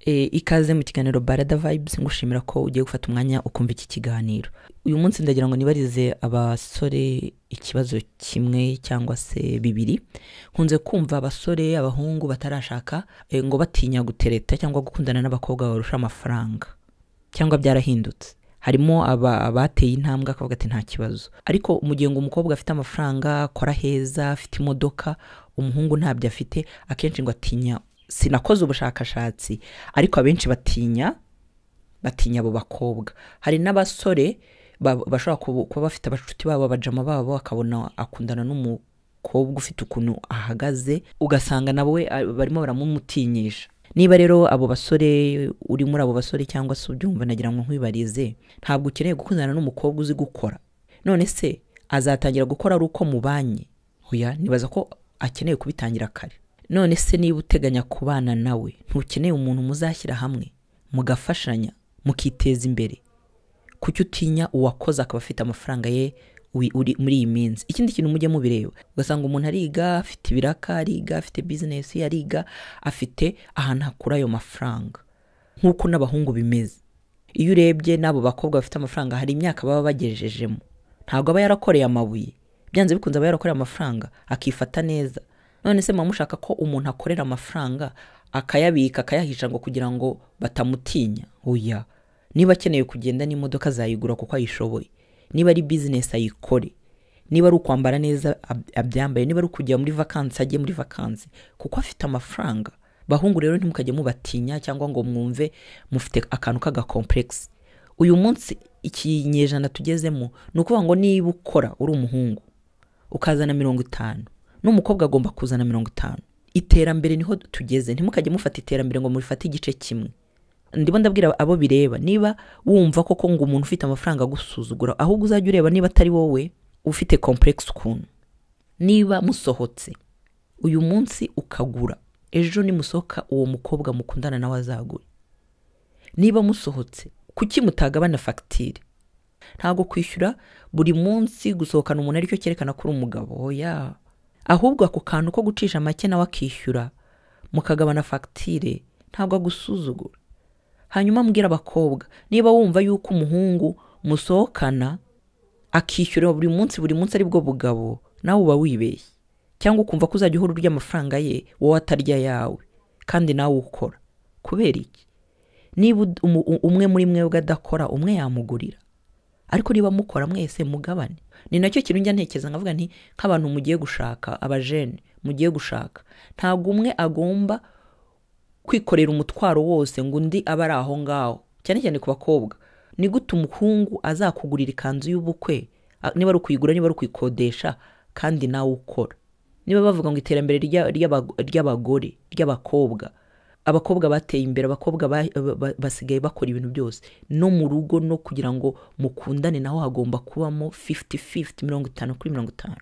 Ikaze mu kiganiro BaradaVibes, ngushimira ko ugiye gufata umwanya ukumva iki kiganiro. Uyu munsi ndagira ngo nibarize abasore ikibazo kimwe cyangwa se bibiri. Nkunze kumva abasore, abahungu batarashaka ngo batinya gutereta cyangwa gukundana n'abakobwa barusha amafaranga, cyangwa byarahindutse. Harimo abateye intambwe akavuga ati nta kibazo, ariko mu gihe ngo umukobwa afite amafaranga, akora heza, afite imodoka, umuhungu ntabyo afite, akenshi ngo atinya. Sinakoze ubushakashatsi, ariko abenshi batinya abo bakobwa. Hari n'abasore bashobora kuba bafite abashuti babo, abajama babo, akabona akundana n'umukobwa ufite ukuntu ahagaze, ugasanga nawe barimo baramumutinyisha. Niba rero abo basore, uri muri abo basore cyangwa se ubyumva, nagira ngo nkwibarize, ntabwo ukeneye gukundana n'umukobwa uzi gukora. None se azatangira gukora ari uko mubanye? Oya, nibaza ko akeneye kubitangira kare. None se niba uteganya kubana nawe, ntukeneye umuntu muzashyira hamwe mugafashanya mukiteza imbere? Kuki utinya uwakoze akaba afite amafaranga ye uri muri iyi minsi? Ikindi kintu mujye mubireba, ugasanga umuntu ariga, afite ibiraka, ariga, afite business, ariga, afite ahantu hakura ayo mafaranga, nk'uko n'abahungu bimeze. Iyo urebye n'abo bakobwa bafite amafaranga, hari imyaka baba bagejejemo, ntabwo aba yarakoreye amabuye, byanze bikunze aba yarakoreye amafaranga akifata neza. None se mushaka ko umuntu akorera amafaranga akayabika akayahisha ngo kugira ngo batamutinya? Oya, niba akeneye kugenda n'imodoka azayigura kuko ayishoboye, niba ari business ayikore, niba ari ukwambara neza abyambaye, niba ari kujya muri vacances ajye muri vacances kuko afite amafaranga. Bahungu rero ntimukajye mubatinya cyangwa ngo mwumve mufite akantu kaga complex. Uyu munsi ikinyejana tugezemo ni ukuvuga ngo niba ukora uri umuhungu ukazana 50, n'umukobwa agomba kuzana 50. Iterambere niho tugeze, ntimukajye mufata iterambere ngo murifate igice kimwe. Ndimo ndabwira abo bireba, niba wumva koko ngo umuntu ufite amafaranga gusuzugura, ahubwo uzajya ureba niba atari wowe ufite complex ukuntu. Niba musohotse uyu munsi ukagura, ejo nimusohoka uwo mukobwa mukundana nawe azagura. Niba musohotse, kuki mutagabana facture? Ntago kwishyura buri munsi gusohokana umuntu aricyo cyerekana ko uri umugabo. Oya, ahubwo ako kantu ko gucisha make nawe akishyura mukagabana facture ntabwo agusuzugura. Hanyuma mbwira abakobwa, niba wumva yuko umuhungu musohokana akishyura buri munsi ari bwo bugabo, nawe uba wibeshye. Cyangwa ukumva ko uzajya uhora urya amafaranga ye wowe atarya yawe, kandi nawe ukora. Kubera iki? Niba umwe muri mwebwe adakora, umwe yamugurira. Ariko niba mukora mwese mugabane. Ni nacyo kintu njya ntekereza nkavuga nti, nk'abantu mugiye gushaka, abajene mugiye gushaka, ntabwo umwe agomba kwikorera umutwaro wose ngo undi abari aho ngaho. Cyane cyane ku bakobwa, ni gute umuhungu azakugurira ikanzu y'ubukwe niba ari ukuyigura, niba ari ukuyikodesha, kandi nawe ukora? Niba bavuga ngo iterambere ry'abagore, ry'abakobwa, abakobwa bateye imbere, abakobwa basigaye bakora ibintu byose, no mu rugo no kugira ngo mukundane naho hagomba kubamo 50-50, 50-50.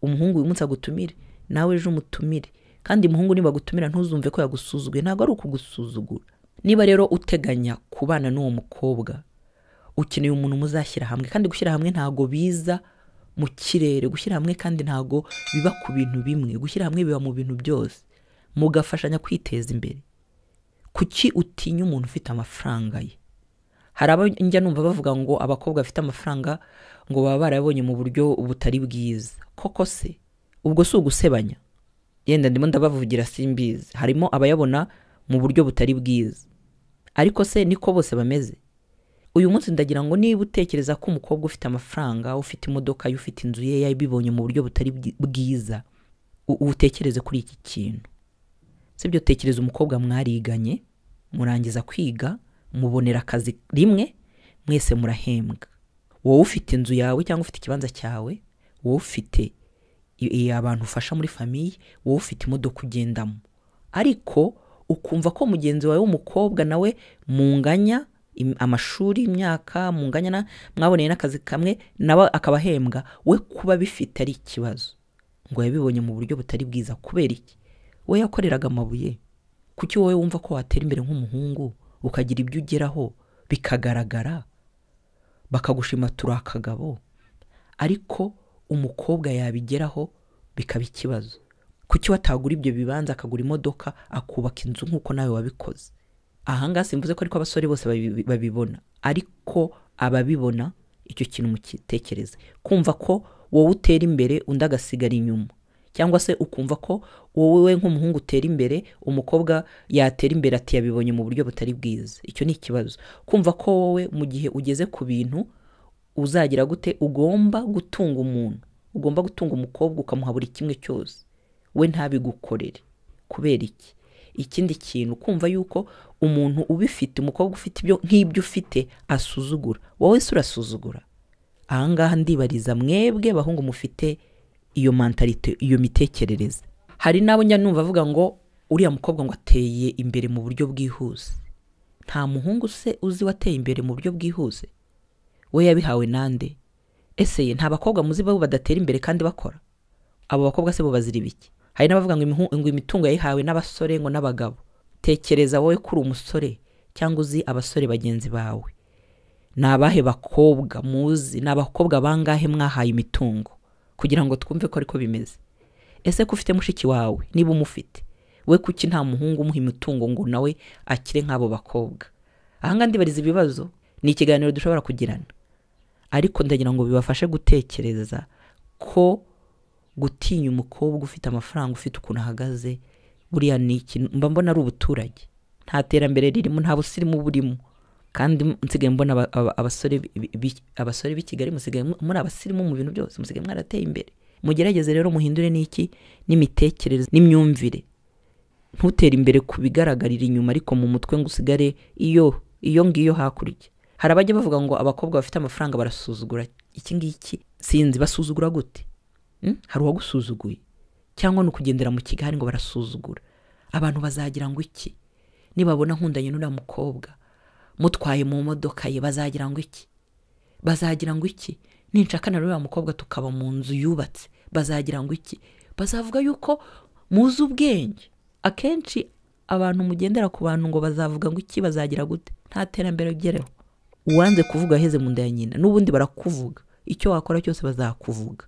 Umuhungu uyu munsi agutumire, nawe ejo umutumire. Kandi umuhungu niba gutumira ntuzumve ko yagusuzuguye, ntabwo ari ukugusuzugura. Niba rero uteganya kubana n'uwo mukobwa, ukeneye umuntu muzashyira hamwe. Kandi gushyira hamwe ntago biza mu kirere, gushyira hamwe kandi ntago biba ku bintu bimwe. Gushyira hamwe biba mu bintu byose, mugafashanya kwiteza imbere. Kuki utinya umuntu ufite amafaranga ye? Hari abo njya numva bavuga ngo abakobwa bafite amafaranga ngo baba barabonye mu buryo butari bwiza. Koko se ubwo si ugusebanya? Yenda ndimo ndabavugira simbizi. Harimo abayabona mu buryo butari bwiza, ariko se niko bose bameze? Uyu munsi ndagira ngo niba utekereza ko umukobwa ufite amafaranga, ufite imodoka, ufite inzu ye, yabibonye mu buryo butari bwiza, utekereze kuri iki kintu. Sibyo, tekereza umukobwa mwariganye, murangiza kwiga, mubonera akazi rimwe, mwese murahembwa. Wowe ufite inzu yawe cyangwa ufite ikibanza cyawe, wowe ufite abantu ufasha muri famiye, wowe ufite imodoka ugendamo, ariko ukumva ko mugenzi wawe w'umukobwa nawe munganya amashuri, imyaka munganya, mwaboneye n'akazi kamwe, nawe akabahembwa, we kuba bifite ari ikibazo ngo yabibonye mu buryo butari bwiza. Kubera iki? We yakoreraga amabuye. Kuki wowe wumva ko watera imbere nk'umuhungu ukagira ibyo ugeraho bikagaragara, bakagushima turi akagabo, ariko umukobwa yabigeraho bikaba ikibazo? Kuki watagura ibyo bibanza akagura imodoka akubaka inzu nk'uko nawe wabikoze? ahangaha simvuze ko ariko abasore bose babibona, ariko ababibona icyo kintu mukitekereze, kumva ko wowe utera imbere undi agasigara inyuma, cyangwa se ukumva ko wowe nk'umuhungu utera imbere umukobwa yatera imbere ati yabibonye mu buryo butari bwiza. Icyo ni ikibazo. Kumva ko wowe mu gihe ugeze ku bintu uzagira gute, ugomba gutunga umuntu, ugomba gutunga umukobwa ukamuha buri kimwe cyose, we ntabigukorere. Kubera iki? Ikindi kintu, kumva yuko umuntu ubifite, umukobwa ufite ibyo nk'ibyo ufite asuzugura, wowe se urasuzugura. Ahangaha ndibariza mwebwe bahungu mufite iyo mentalite, iyo mitekerereze. Hari nabo njya numva avuga ngo uriya mukobwa ngo ateye imbere mu buryo bwihuse. Nta muhungu se uzi wateye imbere mu buryo bwihuse? We yabihawe nande? Ese ye nta bakobwa muzi bo badatera imbere kandi bakora? Abo bakobwa se bo bazira ibiki? Hari n'abavuga ngo imitungo yayihawe n'abasore ngo n'abagabo. Tekereza wowe kuri umusore cyangwa uzi abasore bagenzi bawe, ni abahe bakobwa muzi? Ni abakobwa bangahe mwahaye imitungo kugira ngo twumve ko ariko bimeze? Ese ko ufite mushiki wawe, niba umufite, we kuki nta muhungu umuha imitungo ngo nawe akire nk'abo bakobwa? Ahanga ndibariza ibibazo. Ni ikiganiro dushobora kugirana, ariko ndagira ngo bibafashe gutekereza ko gutinya umukobwa ufite amafaranga, ufite ukuntu ahagaze, buriya ni ikintu mba mbona ari ubuturage, nta terambere ririmo, nta busirimu burimo. Kandi nsigaye mbona abasore b'i Kigali musigaye muri abasirimu mu bintu byose, musigaye mwarateye imbere. Mugerageze rero muhindure n'iki, n'imitekerereze n'imyumvire. Ntutere imbere ku bigaragarira inyuma, ariko mu mutwe ngo usigare iyo ngiyo hakurya. Hari abajya bavuga ngo abakobwa bafite amafaranga barasuzugura. Iki ngiki sinzi basuzugura gute? Hari uwagusuzuguye cyangwa ni ukugendera mu kigari ngo barasuzugura? Abantu bazagira ngo iki nibabona nkundanye n'uriya mukobwa mutwaye mu modoka ye? Bazagira ngo iki? Bazagira ngo iki ninshaka na uriya mukobwa tukaba mu nzu yubatse? Bazagira ngo iki? Bazavuga yuko muzi ubwenge. Akenshi abantu mugendera ku bantu ngo bazavuga ngo iki, bazagira gute? Nta terambere ugereho. Uwanze kuvuga heze mu nda ya nyina, n'ubundi barakuvuga. Icyo wakora cyose bazakuvuga.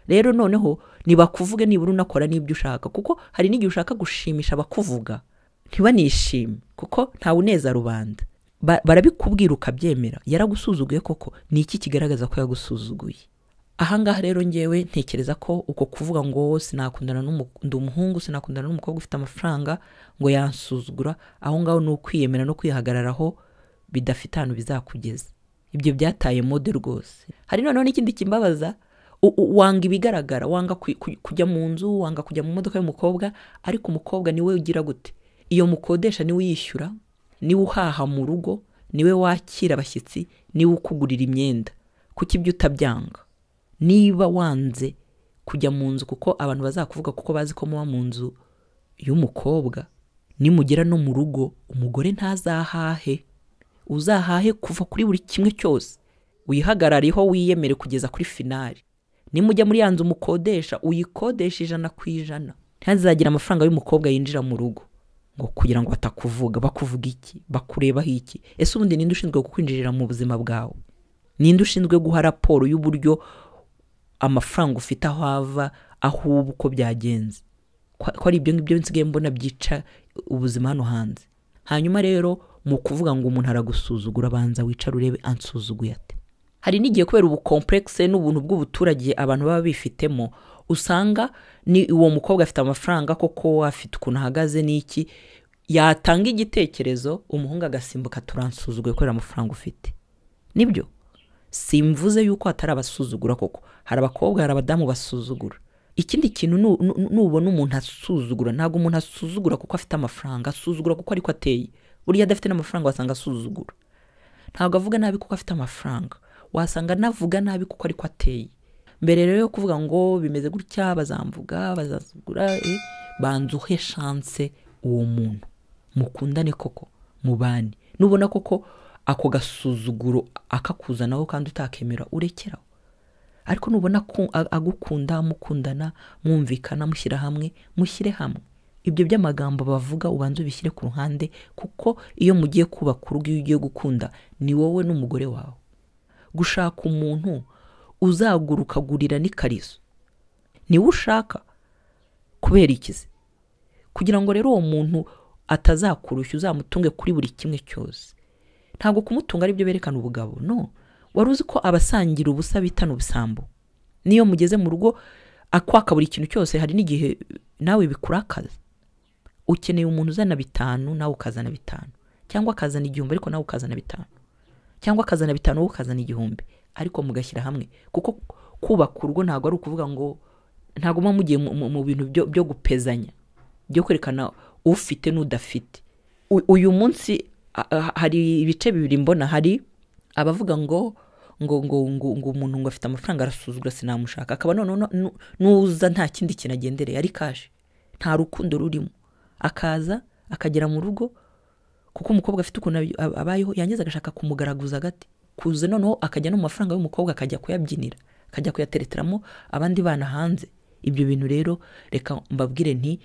Rero noneho nibakuvuge nibura unakora n'ibyo ushaka, kuko hari n'igihe ushaka gushimisha abakuvuga ntibanishime, kuko ntawe uneza rubanda. Barabikubwira ukabyemera. Yaragusuzuguye koko, ni iki kigaragaza ko yagusuzuguye? Ahangaha rero ngewe ntekereza ko uko kuvuga ngo sinakundana n'umuhungu, sinakundana n'umukobwa ufite amafaranga ngo yansuzugura, aho ngaho ni ukwiyemera no kwihagararaho bidafite ahantu bizakugeza. Ibyo byataye mode rwose. Hari noneho n'ikindi kimbabaza, wanga ibigaragara, wanga kujya mu nzu, wanga kujya mu modoka y'umukobwa, ariko umukobwa niwe ugira gute? Iyo mukodesha niwe yishyura, niwe uhaha mu rugo, niwe wakira abashyitsi, niwe ukugurira imyenda. Kuki ibyo utabyanga? Niba wanze kujya mu nzu kuko abantu bazakuvuga, kuko bazi ko muba mu nzu y'umukobwa, nimugera no mu rugo umugore ntazahahe, uzahahe kuva kuri buri kimwe cyose, wihagarariho wiyemere kugeza kuri finali. Nimujya muri ya nzu umukodesha, uyikodesha 100%. Ntazagira amafaranga y'umukobwa yinjira mu rugo ngo kugira ngo batakuvuga. Bakuvuga iki? Bakurebaho iki? Ese ubundi ninde ushinzwe kukwinjirira mu buzima bwawe? Ninde ushinzwe guha raporo y'uburyo amafaranga ufite aho ava, aho uko byagenze? Ko ari ibyo ngibyo nsigaye mbona byica ubuzima hano hanze. Hanyuma rero mu kuvuga ngo umuntu aragusuzugura, banza wicara urebe ansuzuguye ate. Hari n'igihe kubera ubu complexe n'ubuntu bw'ubuturage abantu baba bifitemo, usanga ni uwo mukobwa afite amafaranga koko, afite ukuntu ahagaze n'iki, yatanga igitekerezo umuhungu agasimbuka turansuzuguye kubera amafaranga ufite. Nibyo simvuze yuko atari abasuzugura koko, hari abakobwa, hari abadamu basuzugura. Ikindi kintu nubona umuntu asuzugura, ntabwo umuntu asuzugura kuko afite amafaranga, asuzugura kuko ariko ateye. Buriya adafite n'amafaranga wasanga asuzugura. Ntabwo avuga nabi kuko afite amafaranga, wasanga navuga nabi kuko ariko ateye. Mbere rero yo kuvuga ngo bimeze gutya bazamvuga, bazazugura, banzuhe chance uwo muntu, mukundane koko, mubane. Nubona koko ako gasuzuguro akakuzanaho kandi utakemera, urekeraho. Ariko nubona ko agukunda, mukundana, mwumvikana, mushyira hamwe, mushyire hamwe. Ibyo by'amagambo bavuga ubanze ubishyire ku ruhande, kuko iyo mugiye kubaka urugo, iyo ugiye gukunda, ni wowe n'umugore wawe. Gushaka umuntu uzaguruka gurira n'ikariso, niwe ushaka kubera ikizi? Kugira ngo rero uwo muntu atazakurushya uzamutunge kuri buri kimwe cyose. Ntabwo kumutunga ari byo berekana ubugabo, no. Wari uzi ko abasangira ubusa bitana ubusambo. Niyo mugeze mu rugo akwaka buri kintu cyose, hari n'igihe nawe bikurakaza. Ukeneye umuntu uzana 5 nawe ukazana 5, cyangwa akazana 1000 ariko nawe ukazana 5, cyangwa akazana 5 nawe ukazana 1000, ariko mugashyira hamwe. Kuko kubaka urugo ntabwo ari ukuvuga ngo ntabwo mugiye mu bintu byo gupezanya, byo kwerekana ufite n'udafite. Uyu munsi hari ibice bibiri mbona. Hari abavuga ngo umuntu ngo afite amafranga arasuzugura sinamushaka, akaba none nuza nta kindi kinagendereye, ari kaje, nta rukundo rurimo. Akaza akagera mu rugo kuko umukobwa afite ukuntu abayeho, yangeza agashaka kumugaraguza gati, kuze noneho akajya no mu mafaranga y'umukobwa akajya kuyabyinira, akajya kuyatereteramo abandi bana hanze. Ibyo bintu rero reka mbabwire nti,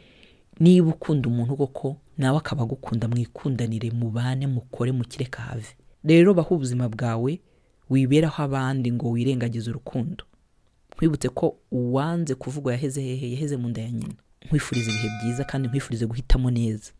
niba ukunda umuntu koko nawe akaba gukunda, mwikundanire, mubane, mukore, mukireka have. Rero baho ubuzima bwawe wiberaho abandi ngo wirengagize urukundo. Nkwibutse ko uwanze kuvugwa yaheze hehe, yaheze mu nda ya nyina. Nkwifuriza ibihe byiza kandi nkwifurize guhitamo neza.